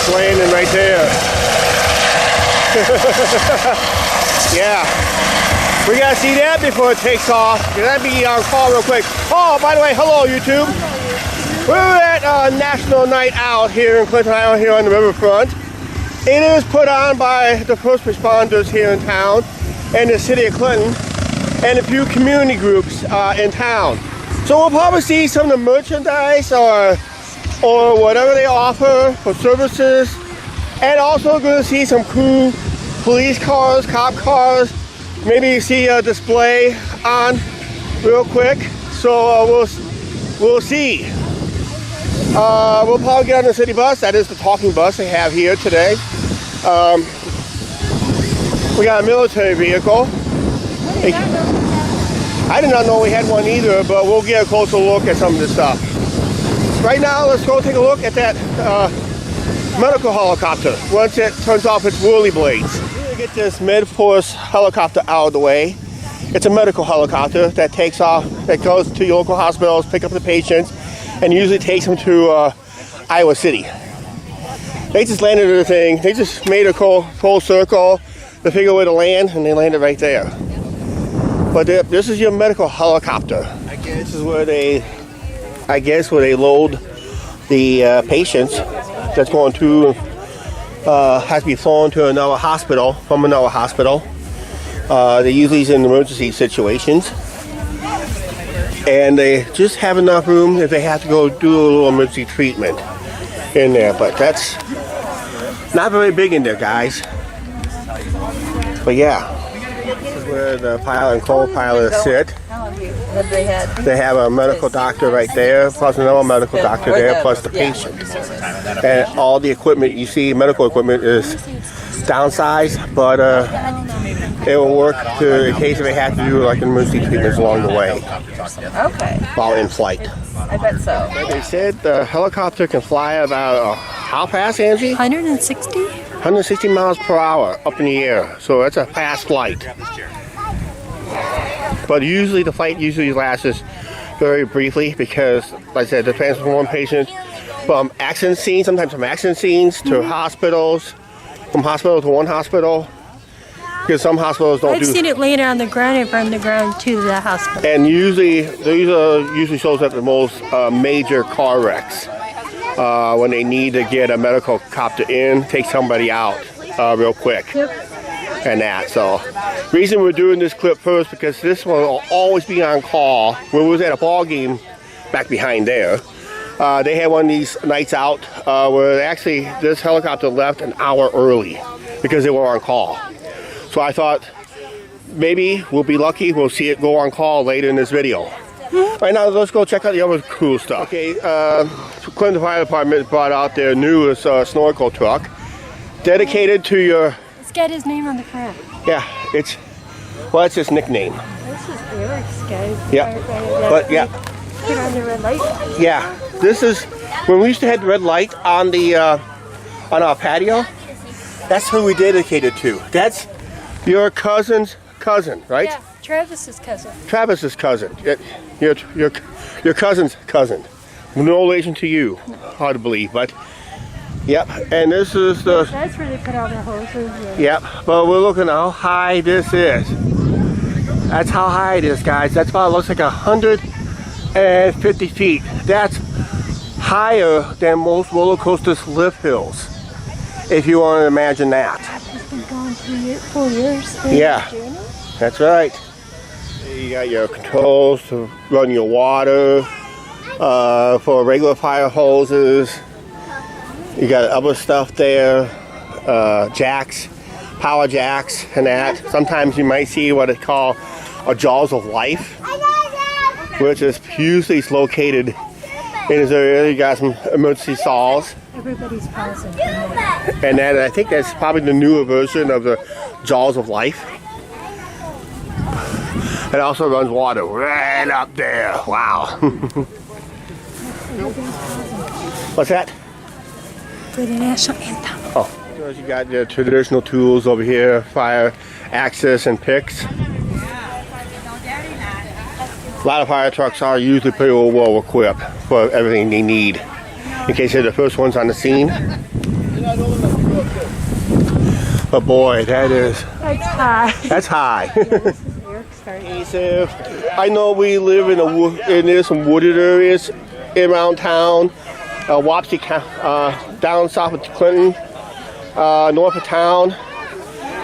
It's landing right there. Yeah. We gotta see that before it takes off. That'd be on call real quick. Oh, by the way, hello YouTube. We're at National Night Out here in Clinton, Ohio, here on the riverfront. It is put on by the first responders here in town and the city of Clinton and a few community groups in town. So we'll probably see some of the merchandise or whatever they offer for services, and also going to see some cool police cars, cop cars. Maybe you see a display on real quick. So we'll see. We'll probably get on the city bus. That is the talking bus they have here today. We got a military vehicle. I did not know we had one either, but we'll get a closer look at some of this stuff. Right now, let's go take a look at that medical helicopter once it turns off its whirly blades. We're gonna get this Med-Force helicopter out of the way. It's a medical helicopter that takes off, that goes to your local hospitals, pick up the patients, and usually takes them to Iowa City. They just landed the thing. They just made a full circle to figure out where to land, and they landed right there. But this is your medical helicopter. This is where they, where they load the patients that's going to has to be flown to another hospital, from another hospital. They use these in emergency situations, and they just have enough room if they have to go do a little emergency treatment in there. But that's not very big in there, guys. But yeah. This is where the pilot and co-pilot sit. They have a medical doctor right there, plus another medical doctor there, plus the patient. And all the equipment you see, medical equipment, is downsized, but it will work in case they have to do like emergency treatments along the way. Okay. While in flight. I bet so. They said the helicopter can fly about how fast, Angie? 160? 160 miles per hour up in the air, so that's a fast flight. But usually the flight lasts very briefly because, like I said, it depends from one patient, from accident scenes, sometimes from accident scenes to hospitals, from hospital to one hospital, because some hospitals don't I've seen it laying on the ground and from the ground to the hospital. And usually, these usually shows up the most major car wrecks. When they need to get a medical copter in, take somebody out real quick. Yep. And that. So, reason we're doing this clip first because this one will always be on call. When we was at a ball game back behind there, they had one of these nights out where actually this helicopter left an hour early because they were on call. So I thought maybe we'll be lucky. We'll see it go on call later in this video. Right now, let's go check out the other cool stuff. Okay, Clinton Fire Department brought out their newest snorkel truck, dedicated to your... It's got his name on the front. Yeah, it's his nickname. This is Eric's, guys. Yeah, but yeah. Put on the red light. Yeah, this is when we used to have the red light on the on our patio. That's who we dedicated to. That's your cousin's cousin, right? Yeah, Travis's cousin. Travis's cousin. Your cousin's cousin. No relation to you, hard to believe, but yep. And this is the. That's where they put all the hoses. And... Yep. But we're looking at how high this is. That's how high it is, guys. That's about, looks like 150 feet. That's higher than most roller coasters lift hills, if you want to imagine that. It's been going 4 years. Yeah, that's right. You got your controls to run your water, for regular fire hoses. You got other stuff there, jacks, power jacks and that. Sometimes you might see what is called a jaws of life, which is usually located in this area. You got some emergency saws. Everybody's pausing. And then I think that's probably the newer version of the jaws of life. It also runs water right up there. Wow. What's that? For the national anthem. Oh, you got your traditional tools over here, fire access and picks. A lot of fire trucks are usually pretty well equipped for everything they need in case they're the first ones on the scene. But boy, that is, That's high. that's high. This is Eric's garden. So, I know we live in there's some wooded areas around town, Wapsie, down south of Clinton, north of town.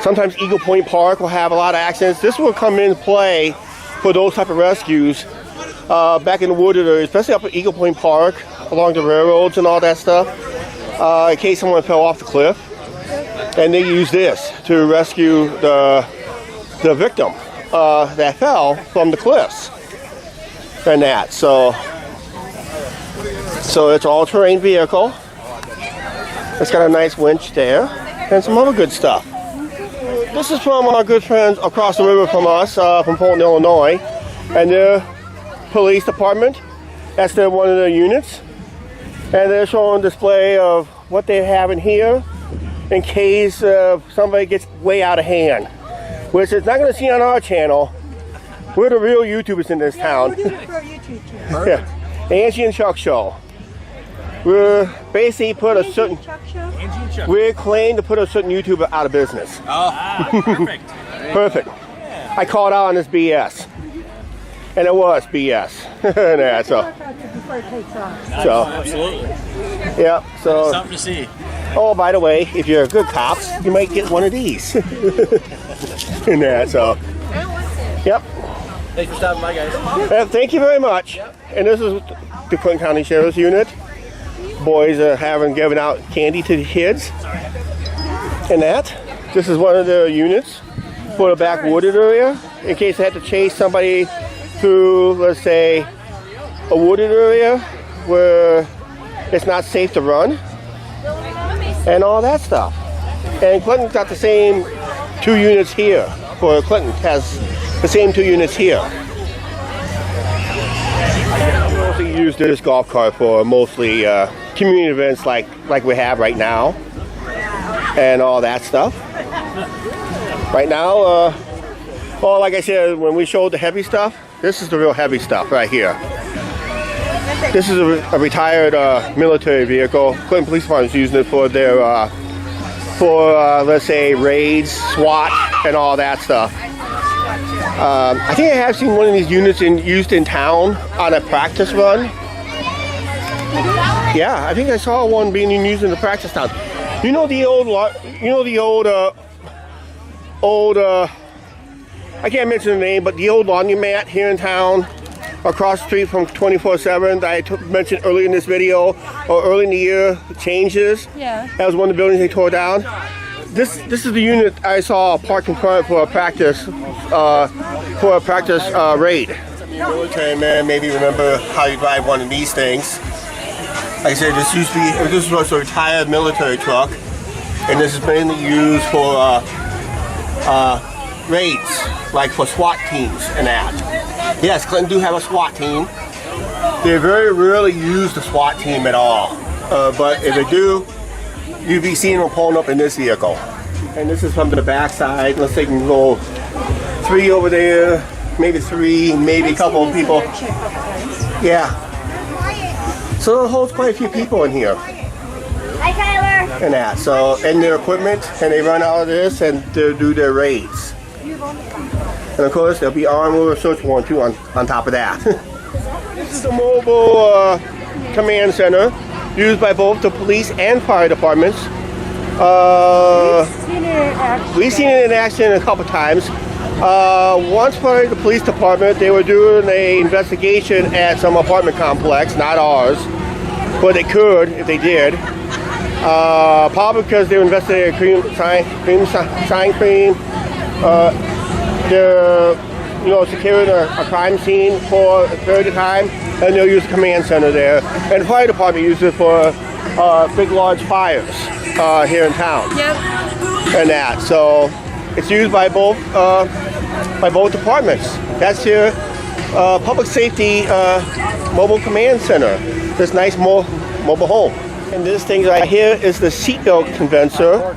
Sometimes Eagle Point Park will have a lot of accidents. This will come in play for those type of rescues back in the wooded areas, especially up at Eagle Point Park, along the railroads and all that stuff, in case someone fell off the cliff. And they use this to rescue the victim that fell from the cliffs and that. So it's an all-terrain vehicle. It's got a nice winch there and some other good stuff. This is from our good friends across the river from us, from Fulton, Illinois, and their police department. That's one of their units, and they're showing a display of what they have in here in case somebody gets way out of hand, which is not going to see on our channel. We're the real YouTubers in this town. We're doing it for our YouTube channel. Yeah, Angie and Chuck Show. We're basically put a certain. Chuck Show? We claim to put a certain YouTuber out of business. Oh, perfect. Perfect. I called out on this BS, and it was BS. Yeah, so Before it takes off. Absolutely. yeah. So. Something to see. Oh, by the way, if you're good cops, you might get one of these. And that. So. Yep. Thanks for stopping by, guys. Thank you very much. And this is the Clinton County Sheriff's Unit. Boys are giving out candy to the kids. And that. This is one of the units for the backwooded area in case they had to chase somebody through, let's say, a wooded area where it's not safe to run and all that stuff. And Clinton's got the same 2 units here. For Clinton has the same 2 units here. We also use this golf cart for mostly community events like we have right now and all that stuff. Right now, well, like I said, when we showed the heavy stuff, this is the real heavy stuff right here. This is a retired military vehicle. Clinton Police Department is using it for their, let's say, raids, SWAT, and all that stuff. I think I have seen one of these units used in town on a practice run. Yeah, I think I saw one being used in the practice town. You know the old, I can't mention the name, but the old laundromat here in town, across the street from 24/7 that I mentioned earlier in this video, or early in the year, changes. Yeah. That was one of the buildings they tore down. This is the unit I saw parked in front for a practice raid. Military man, maybe remember how you drive one of these things. Like I said, this was a retired military truck, and this is mainly used for raids, like for SWAT teams and that. Yes, Clinton do have a SWAT team. They very rarely use the SWAT team at all, but if they do, you'd be seeing them pulling up in this vehicle. And this is from the back side. Let's take a little 3 over there, maybe 3, maybe a couple of people. Yeah. So it holds quite a few people in here. Hi, Tyler. And that. So, and their equipment, and they run out of this and they do their raids. And of course, there'll be armed with a search warrant too on top of that. This is a mobile command center used by both the police and fire departments. We've seen it in action a couple times. Once for the police department, they were doing an investigation at some apartment complex, not ours, but they could if they did. Probably because they were investigating sign cream. They're securing a crime scene for a period of time, and they'll use the command center there. And the fire department uses it for big, large fires here in town. Yep. And that, so it's used by both departments. That's your public safety mobile command center. This nice mobile home. And this thing right here is the seatbelt condenser.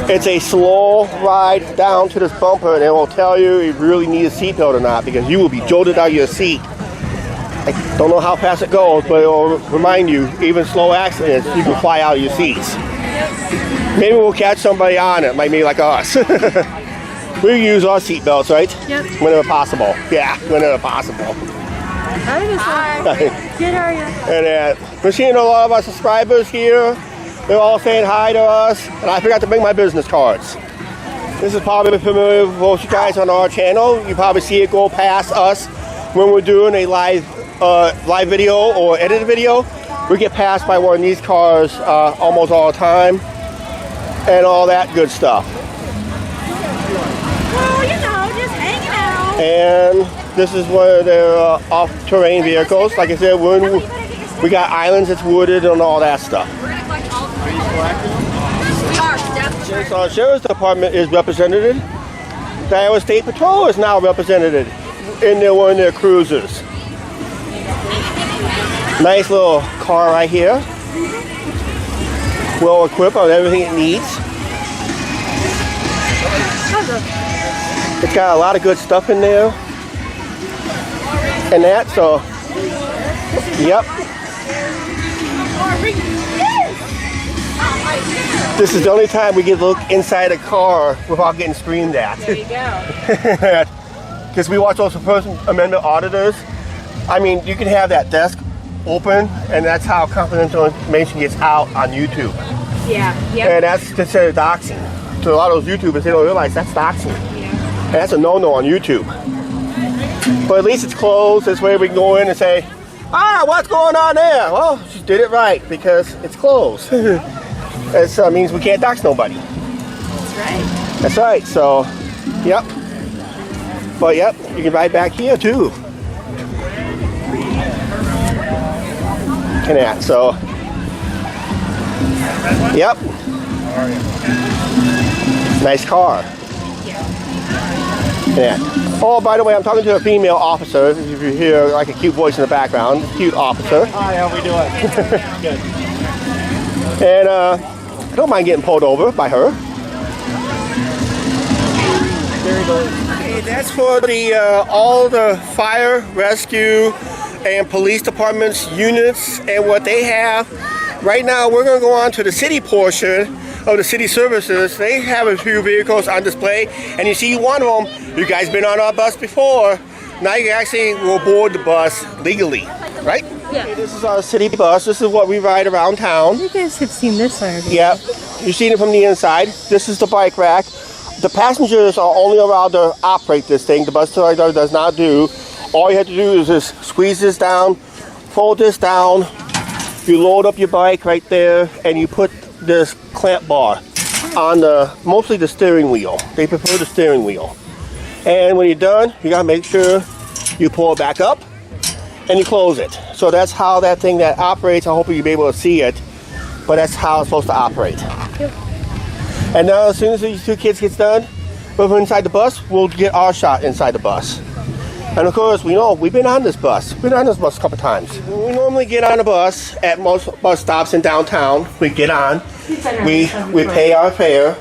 It's a slow ride down to this bumper, and it will tell you if you really need a seatbelt or not, because you will be jolted out of your seat. I don't know how fast it goes, but it will remind you, even slow accidents, you can fly out of your seats. Maybe we'll catch somebody on it, maybe like us. We use our seatbelts, right? Yep. Whenever possible. Yeah, whenever possible. Hi. Good, how are you? And we're seeing a lot of our subscribers here. They're all saying hi to us. And I forgot to bring my business cards. This is probably familiar with most of you guys on our channel. You probably see it go past us when we're doing a live video or edited video. We get passed by one of these cars almost all the time. And all that good stuff. Well, you know, just hanging out. And this is one of their off-terrain vehicles. Like I said, we got islands that's wooded and all that stuff. Our Sheriff's Department is represented. The Iowa State Patrol is now represented in one of their cruisers. Nice little car right here. Well equipped on everything it needs. It's got a lot of good stuff in there. And that, so, yep. This is the only time we get to look inside a car without getting screamed at. There you go. Because we watch those First Amendment auditors. I mean, you can have that desk open, and that's how confidential information gets out on YouTube. Yeah. Yep. And that's considered doxing. To a lot of those YouTubers, they don't realize that's doxing. Yeah. And that's a no-no on YouTube. But at least it's closed. This way we can go in and say, what's going on there? Well, she did it right because it's closed. That means we can't dox nobody. That's right. That's right. So, yep. But yep, you can ride back here too. And that. So, yep. Nice car. Yeah. Oh, by the way, I'm talking to a female officer. If you hear like a cute voice in the background, cute officer. Hi, how we doing? Good. And I don't mind getting pulled over by her. Okay, that's for the all the fire, rescue, and police departments units and what they have. Right now, we're going to go on to the city portion of the city services. They have a few vehicles on display, and you see one of them. You guys been on our bus before. Now you actually will board the bus legally, right? Yeah. Okay, this is our city bus. This is what we ride around town. You guys have seen this already. Yep. You've seen it from the inside. This is the bike rack. The passengers are only allowed to operate this thing. The bus driver does not do. All you have to do is just squeeze this down, fold this down. You load up your bike right there, and you put this clamp bar on mostly the steering wheel. They prefer the steering wheel. And when you're done, you gotta make sure you pull it back up and you close it. So that's how that thing that operates. I hope you'll be able to see it, but that's how it's supposed to operate. Yep. And now as soon as these two kids get done, we're inside the bus, we'll get our shot inside the bus. And of course, we know we've been on this bus. We've been on this bus a couple times. We normally get on a bus at most bus stops in downtown. We get on, we pay our fare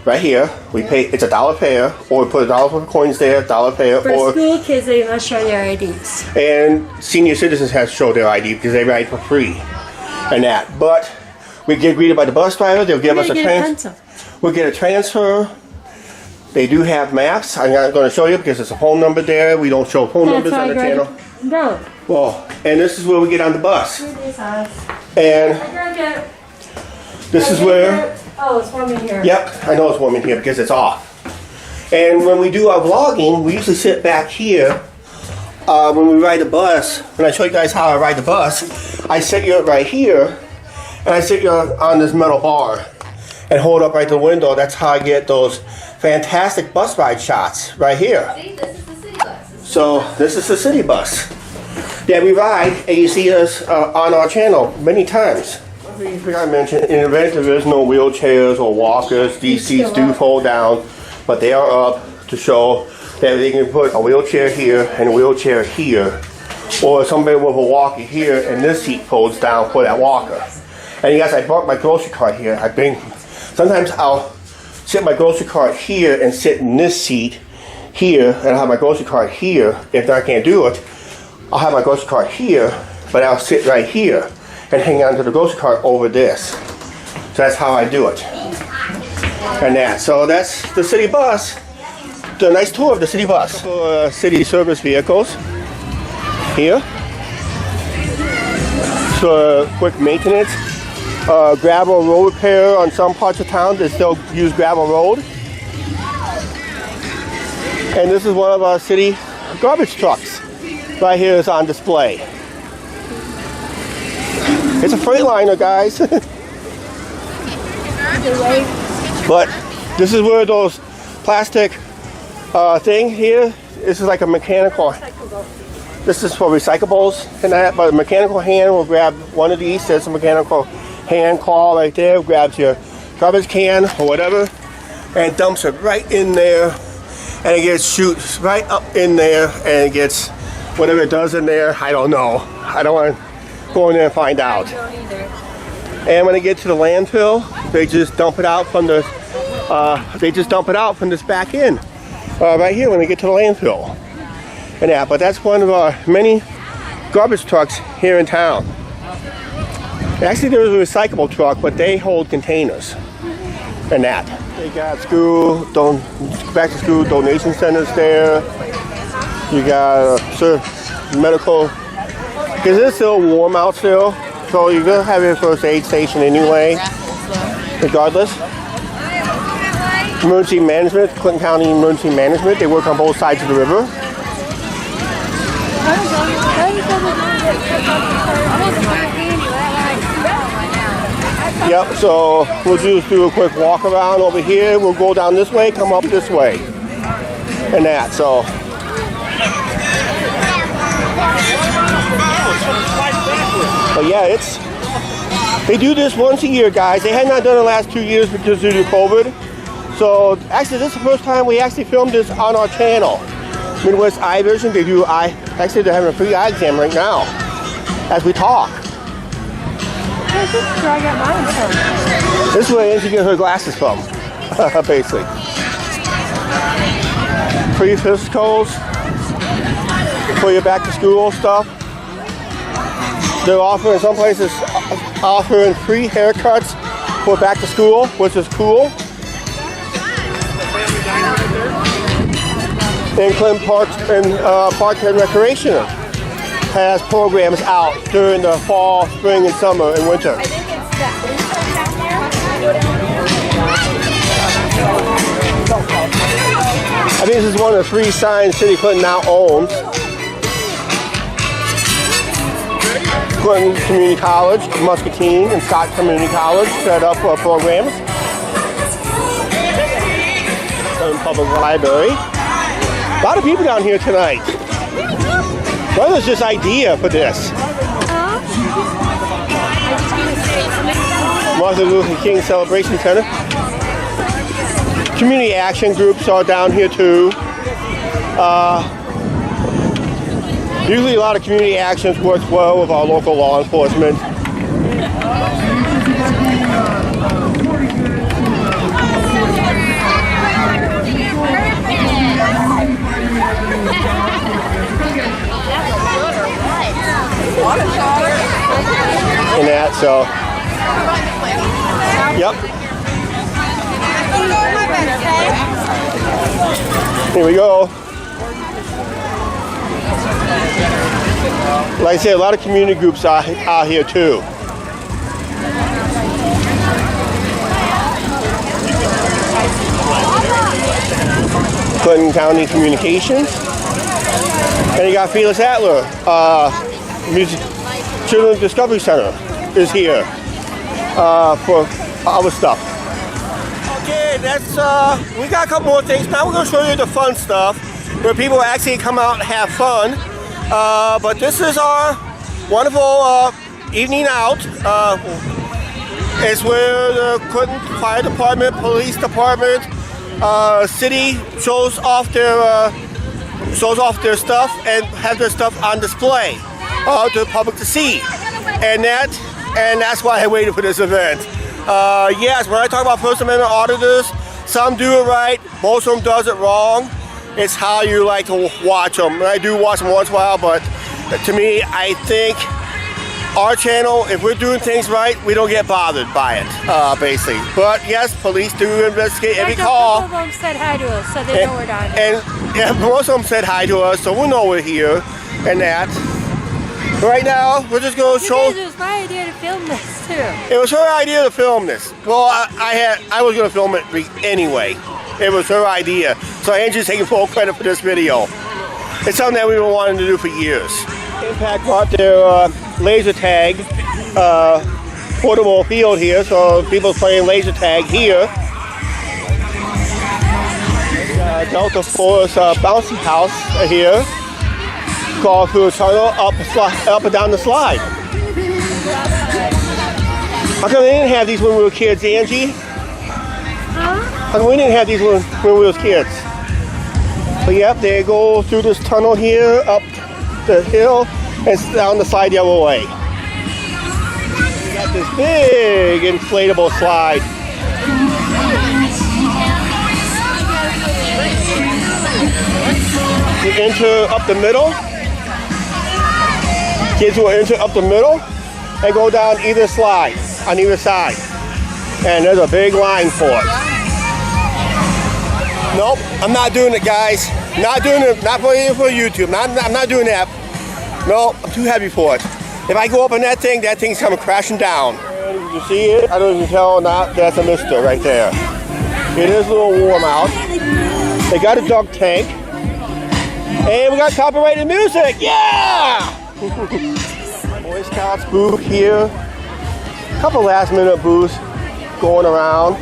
right here. We pay, it's $1 fare, or we put $1 for coins there, $1 fare, For or school kids, they must show their IDs. and senior citizens have to show their ID because they ride for free and that. But we get greeted by the bus driver. They'll give us a transfer. We'll get a transfer. They do have maps. I'm not going to show you because there's a phone number there. We don't show phone numbers on the channel. No. Well, and this is where we get on the bus. And this is where. Oh, it's warm in here. Yep, I know it's warm in here because it's off. And when we do our vlogging, we usually sit back here. When we ride the bus, when I show you guys how I ride the bus, I sit you right here, and I sit you on this metal bar and hold up right to the window. That's how I get those fantastic bus ride shots right here. See, this is the city bus. So this is the city bus that we ride, and you see us on our channel many times. I forgot to mention, in the event there is no wheelchairs or walkers, these seats do fold down, but they are up to show that they can put a wheelchair here and a wheelchair here, or somebody with a walker here, and this seat folds down for that walker. And yes, I brought my grocery cart here. Sometimes I'll sit my grocery cart here and sit in this seat here, and I'll have my grocery cart here. If I can't do it, I'll have my grocery cart here, but I'll sit right here and hang on to the grocery cart over this. that's how I do it. And that. So that's the city bus. A nice tour of the city bus. City service vehicles here. So quick maintenance. Gravel road repair on some parts of town. They still use gravel road. And this is one of our city garbage trucks. Right here is on display. It's a Freightliner, guys. But this is where those plastic thing here, this is like a mechanical, this is for recyclables and that, but a mechanical hand will grab one of these. There's a mechanical hand claw right there, grabs your garbage can or whatever and dumps it right in there, and it gets shoots right up in there, and it gets whatever it does in there. I don't know. I don't want to go in there and find out. And when they get to the landfill, they just dump it out from the this back end right here when they get to the landfill and that. But that's one of our many garbage trucks here in town. Actually, there is a recyclable truck, but they hold containers and that. They got back to school donation centers there. You got medical, because it's still warm out still, so you're gonna have your first aid station anyway, regardless. Emergency management, Clinton County Emergency Management, they work on both sides of the river. Yep, so we'll just do a quick walk around over here. We'll go down this way, come up this way, and that, so. But yeah, they do this once a year, guys. They had not done it the last 2 years because due to COVID. So actually, this is the first time we actually filmed this on our channel. Midwest Eye Vision. Actually, they're having a free eye exam right now as we talk. This is where I got mine from. This is where Angie gets her glasses from, basically. Free physicals for your back to school stuff. They're offering, some places offering free haircuts for back to school, which is cool. And Clinton Parks and Park and Recreation has programs out during the fall, spring, and summer and winter. I think it's that down there. I think this is one of the 3 signs City Clinton now owns. Clinton Community College, Muscatine, and Scott Community College set up programs. Clinton Public Library. A lot of people down here tonight. What was this idea for this? Martin Luther King Celebration Center. Community action groups are down here too. Usually a lot of community actions works well with our local law enforcement. And that, so. Yep. Here we go. Like I said, a lot of community groups are out here too. Clinton County Communications. And you got Felix Adler, Children's Discovery Center is here for other stuff. Okay, that's we got a couple more things. Now we're going to show you the fun stuff where people actually come out and have fun. But this is our wonderful evening out. It's where the Clinton Fire Department, Police Department, city shows off their stuff and have their stuff on display to the public to see. And that's why I waited for this event. Yes, when I talk about First Amendment auditors, some do it right, most of them does it wrong. It's how you like to watch them. I do watch them once in a while, but to me, I think our channel, if we're doing things right, we don't get bothered by it, basically. But yes, police do investigate every call. Some of them said hi to us, so they know we're down here. And yeah, most of them said hi to us, so we know we're here and that. Right now, we're just going to show. It was my idea to film this too. It was her idea to film this. Well, I was going to film it anyway. It was her idea. So Angie's taking full credit for this video. It's something that we've been wanting to do for years. Impact brought their laser tag portable field here, so people playing laser tag here. Delta Force bouncy house here. Crawl through a tunnel, up and down the slide. How come they didn't have these when we were kids, Angie? How come we didn't have these when we were kids? So yep, they go through this tunnel here, up the hill, and down the slide the other way. We got this big inflatable slide. You enter up the middle. Kids will enter up the middle and go down either slide, on either side. And there's a big line for it. Nope, I'm not doing it, guys. Not doing it, not putting it for YouTube. I'm not doing that. No, I'm too heavy for it. If I go up on that thing's coming crashing down. And you see it? I don't even tell or not, that's a mister right there. It is a little warm out. They got a dog tank. And we got copyrighted music, yeah! Boy Scouts booth here. Couple last minute booths going around.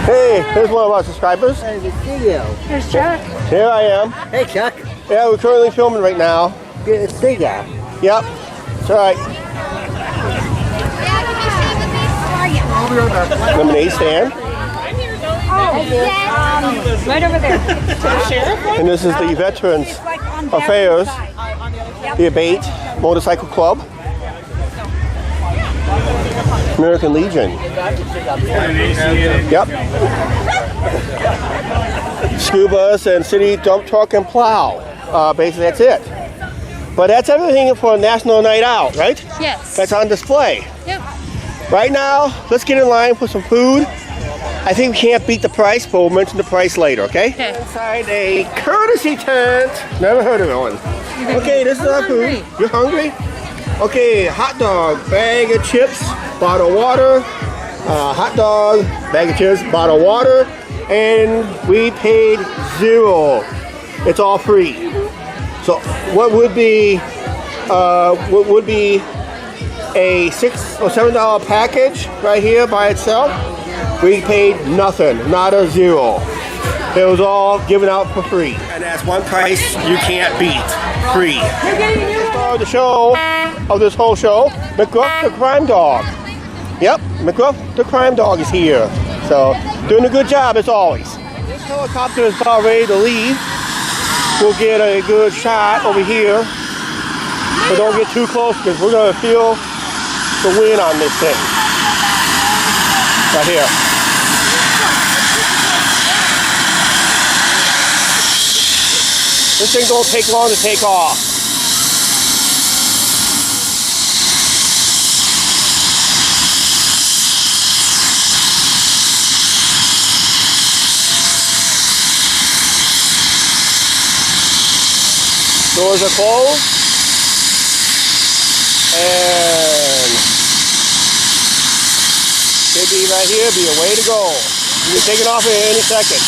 Hey, here's one of our subscribers. There's Chuck. Here I am. Hey, Chuck. Yeah, we're currently filming right now. It's big guy. Yep, that's right. Lemonade stand. Right over there. And this is the Veterans Affairs, the Abate Motorcycle Club. American Legion. Yep. School bus and city dump truck and plow. Basically, that's it. But that's everything for National Night Out, right? Yes. That's on display. Yep. Right now, let's get in line for some food. I think we can't beat the price, but we'll mention the price later, okay? Okay. Inside a courtesy tent. Never heard of one. Okay, this is our food. You're hungry? Okay, hot dog, bag of chips, bottle of water, hot dog, bag of chips, bottle of water, and we paid $0. It's all free. So what would be a $6 or $7 package right here by itself? We paid nothing, not a $0. It was all given out for free. And that's one price you can't beat, free. The show of this whole show, McGruff the Crime Dog. Yep, McGruff the Crime Dog is here. So, doing a good job as always. This helicopter is about ready to leave. We'll get a good shot over here. But don't get too close because we're going to feel the wind on this thing. Right here. This thing don't take long to take off. Doors are closed. And should be right here, be a way to go. You'll be taking off in any second.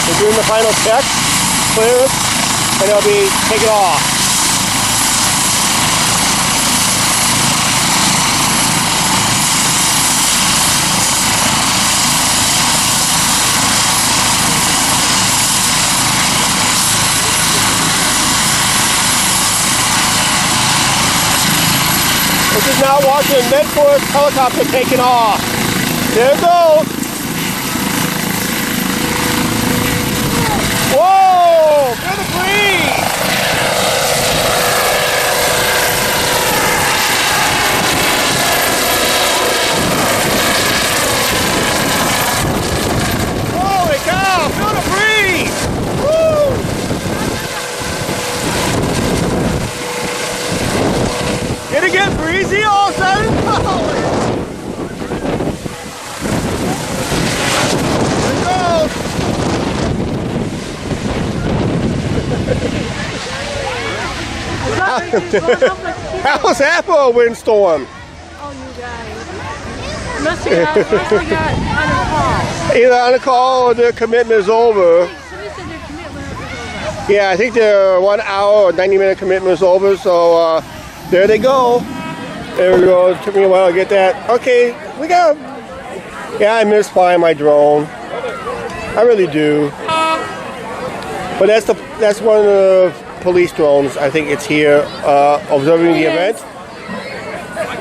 We're doing the final check, clear, and it'll be taken off. This is now now watching Medford's helicopter taking off. There it goes. Whoa! Feel the breeze! Holy cow! Feel the breeze! Woo! Did it get breezy all of a sudden? How was that for a windstorm? Oh, you guys. Must have got on a call. Either on a call or their commitment is over. Somebody said their commitment was over. Yeah, I think their 1 hour or 90-minute commitment is over, so there they go. There we go. It took me a while to get that. Okay, we got. Yeah, I miss flying my drone. I really do. But that's one of the police drones. I think it's here observing the event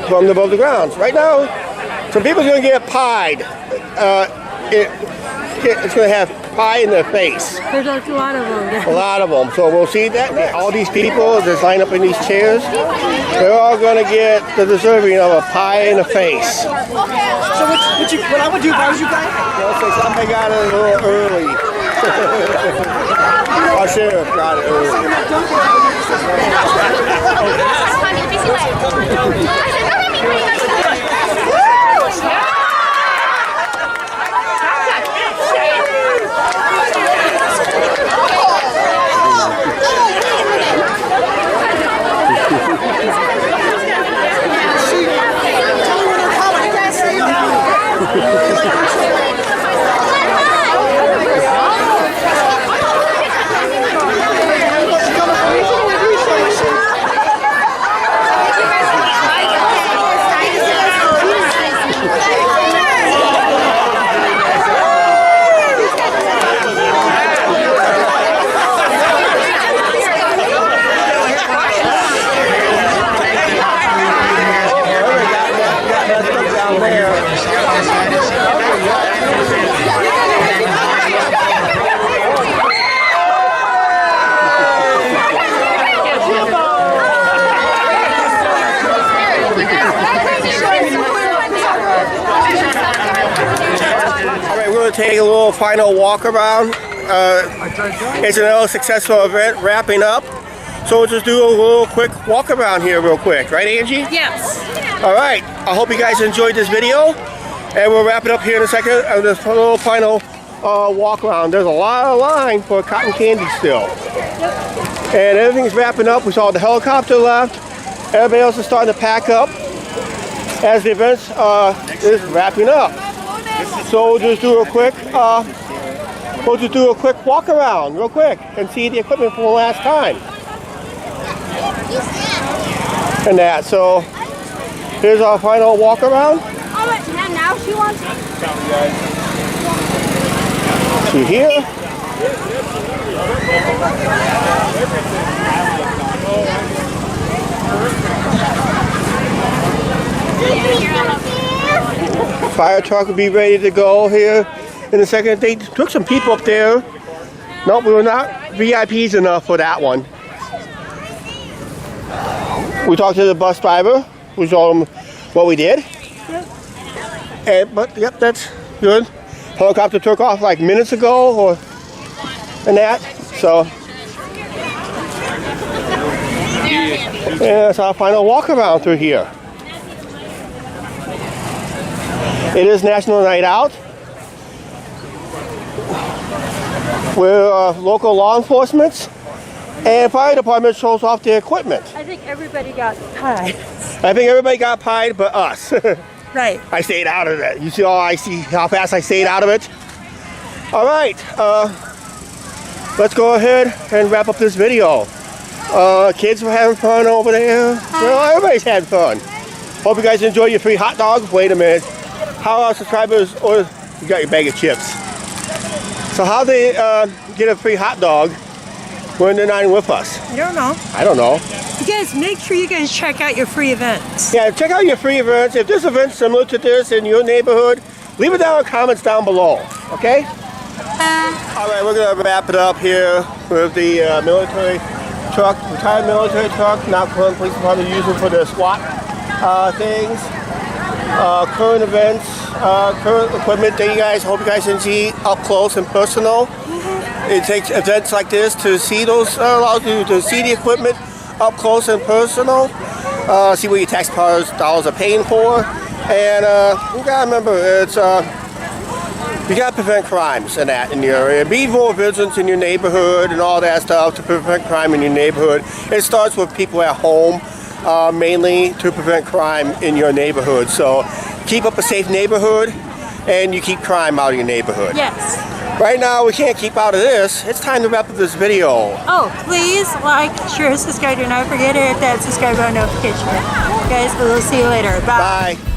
from above the grounds. Right now, some people are going to get pied. It's going to have pie in their face. There's a lot of them. A lot of them. So we'll see that. All these people that's lined up in these chairs, they're all going to get the deserving of a pie in the face. So what I would do if I was you guys? I'll say something got it a little early. Our sheriff got it early. Take a little final walk around. It's another successful event wrapping up. So we'll just do a little quick walk around here real quick. Right, Angie? Yes. All right. I hope you guys enjoyed this video. And we'll wrap it up here in a second. This little final walk around. There's a lot of line for cotton candy still. And everything's wrapping up. We saw the helicopter left. Everybody else is starting to pack up as the event is wrapping up. So we'll just do a quick walk around real quick and see the equipment for the last time. And that. So here's our final walk around. And now she wants To here. Fire truck will be ready to go here in a second. They took some people up there. Nope, we were not VIPs enough for that one. We talked to the bus driver. We told him what we did. But yep, that's good. Helicopter took off like minutes ago and that. So yeah, that's our final walk around through here. It is National Night Out. We're local law enforcement and fire department shows off their equipment. I think everybody got pie. I think everybody got pied but us. Right. I stayed out of it. You see how fast I stayed out of it? All right, let's go ahead and wrap up this video. Kids were having fun over there. Well, everybody's had fun. Hope you guys enjoy your free hot dog. Wait a minute. How our subscribers, or you got your bag of chips. So how they get a free hot dog when they're not with us? I don't know. I don't know. You guys, make sure you guys check out your free events. Yeah, check out your free events. If there's events similar to this in your neighborhood, leave it down in the comments down below, okay? All right, we're gonna wrap it up here with the military truck, retired military truck, not current police department using for their SWAT things. Current events, current equipment that you guys, hope you guys can see up close and personal. It takes events like this to see those, allows you to see the equipment up close and personal, see what your tax dollars are paying for, and you gotta remember, it's you gotta prevent crimes and that in your area. Be more vigilant in your neighborhood and all that stuff to prevent crime in your neighborhood. It starts with people at home, mainly to prevent crime in your neighborhood. So keep up a safe neighborhood, and you keep crime out of your neighborhood. Yes. Right now, we can't keep out of this. It's time to wrap up this video. Oh, please like, share, subscribe. Do not forget to hit that subscribe button notification. Guys, we'll see you later. Bye. Bye.